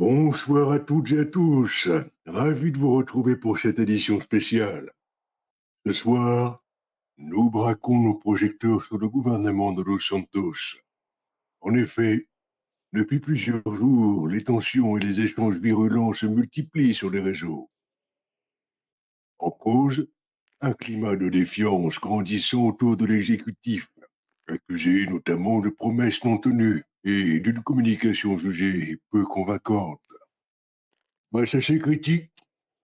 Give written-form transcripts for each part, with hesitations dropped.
Bonsoir à toutes et à tous. Ravi de vous retrouver pour cette édition spéciale. Ce soir, nous braquons nos projecteurs sur le gouvernement de Los Santos. En effet, depuis plusieurs jours, les tensions et les échanges virulents se multiplient sur les réseaux. En cause, un climat de défiance grandissant autour de l'exécutif, accusé notamment de promesses non tenues et d'une communication jugée peu convaincante. Face à ces critiques,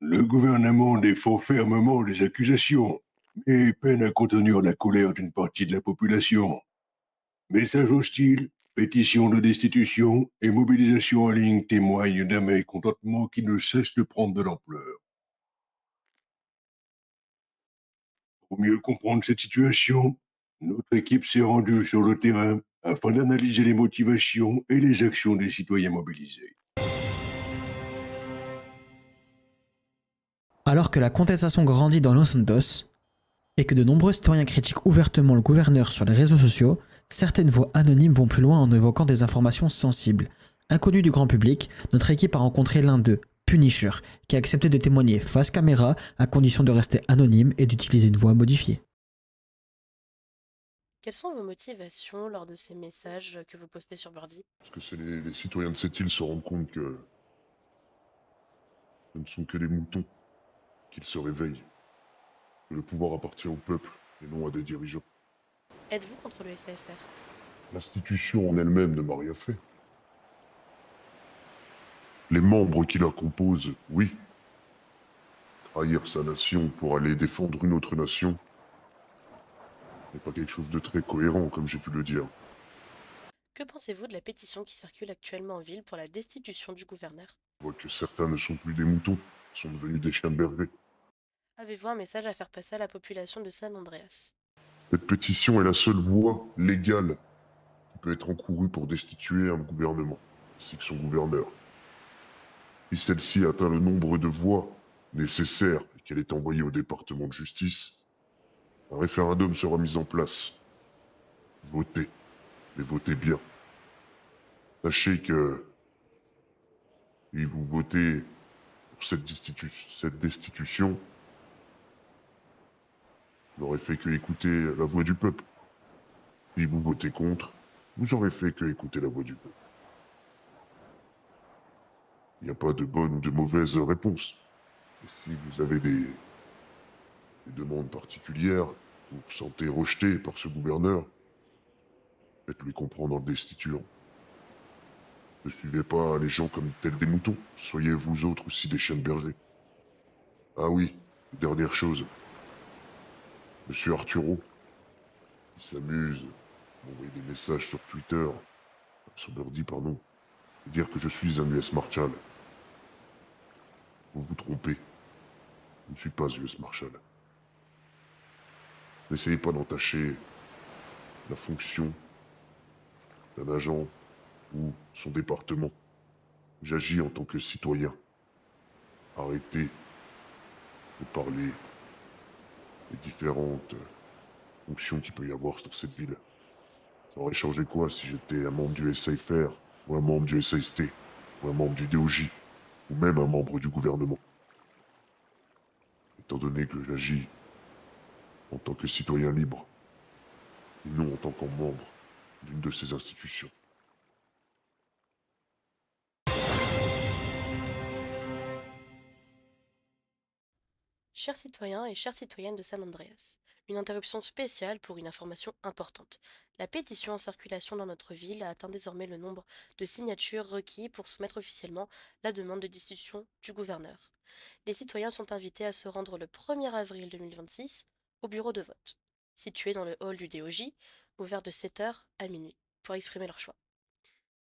le gouvernement défend fermement les accusations, mais peine à contenir la colère d'une partie de la population. Messages hostiles, pétitions de destitution et mobilisation en ligne témoignent d'un mécontentement qui ne cesse de prendre de l'ampleur. Pour mieux comprendre cette situation, notre équipe s'est rendue sur le terrain afin d'analyser les motivations et les actions des citoyens mobilisés. Alors que la contestation grandit dans Los Santos et que de nombreux citoyens critiquent ouvertement le gouverneur sur les réseaux sociaux, certaines voix anonymes vont plus loin en évoquant des informations sensibles. Inconnu du grand public, notre équipe a rencontré l'un d'eux, Punisher, qui a accepté de témoigner face caméra à condition de rester anonyme et d'utiliser une voix modifiée. Quelles sont vos motivations lors de ces messages que vous postez sur Birdie? Parce que les citoyens de cette île se rendent compte que ce ne sont que des moutons, qu'ils se réveillent, que le pouvoir appartient au peuple et non à des dirigeants. Êtes-vous contre le SAFR? L'institution en elle-même ne m'a rien fait. Les membres qui la composent, oui. Trahir sa nation pour aller défendre une autre nation n'est pas quelque chose de très cohérent, comme j'ai pu le dire. Que pensez-vous de la pétition qui circule actuellement en ville pour la destitution du gouverneur? Je vois que certains ne sont plus des moutons, sont devenus des chiens de berger. Avez-vous un message à faire passer à la population de San Andreas? Cette pétition est la seule voie légale qui peut être encourue pour destituer un gouvernement, ainsi que son gouverneur. Si celle-ci atteint le nombre de voix nécessaires et qu'elle est envoyée au département de justice, un référendum sera mis en place. Votez, mais votez bien. Sachez que si vous votez pour cette destitution, vous n'aurez fait que écouter la voix du peuple. Si vous votez contre, vous aurez fait que écouter la voix du peuple. Il n'y a pas de bonne ou de mauvaise réponse. Et si vous avez des demandes particulières, vous vous sentez rejeté par ce gouverneur, faites-lui comprendre en le destituant. Ne suivez pas les gens comme tels des moutons. Soyez vous autres aussi des chiens de berger. Ah oui, dernière chose. Monsieur Arturo, il s'amuse à m'envoyer des messages sur Twitter, sur Birdie, pardon, et dire que je suis un US Marshal. Vous vous trompez. Je ne suis pas US Marshal. N'essayez pas d'entacher la fonction d'un agent ou son département. J'agis en tant que citoyen. Arrêtez de parler des différentes fonctions qu'il peut y avoir dans cette ville. Ça aurait changé quoi si j'étais un membre du SAFR, ou un membre du SAST, ou un membre du DOJ, ou même un membre du gouvernement? Étant donné que j'agis en tant que citoyen libre, et non en tant que membre d'une de ces institutions. Chers citoyens et chères citoyennes de San Andreas, une interruption spéciale pour une information importante. La pétition en circulation dans notre ville a atteint désormais le nombre de signatures requis pour soumettre officiellement la demande de destitution du gouverneur. Les citoyens sont invités à se rendre le 1er avril 2026 au bureau de vote, situé dans le hall du DOJ, ouvert de 7 heures à minuit, pour exprimer leur choix.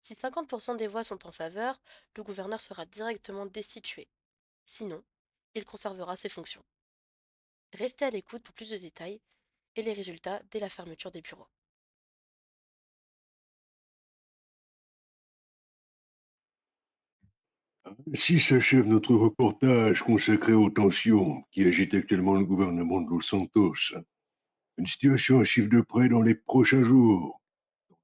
Si 50% des voix sont en faveur, le gouverneur sera directement destitué. Sinon, il conservera ses fonctions. Restez à l'écoute pour plus de détails et les résultats dès la fermeture des bureaux. Ainsi s'achève notre reportage consacré aux tensions qui agitent actuellement le gouvernement de Los Santos. Une situation à suivre de près dans les prochains jours.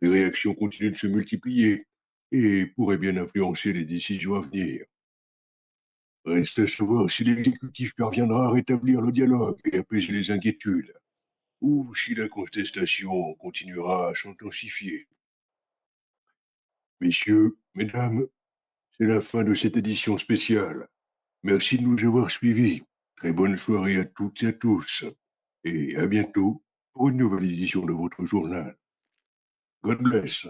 Les réactions continuent de se multiplier et pourrait bien influencer les décisions à venir. Reste à savoir si l'exécutif parviendra à rétablir le dialogue et apaiser les inquiétudes, ou si la contestation continuera à s'intensifier. Messieurs, mesdames, c'est la fin de cette édition spéciale. Merci de nous avoir suivis. Très bonne soirée à toutes et à tous. Et à bientôt pour une nouvelle édition de votre journal. God bless.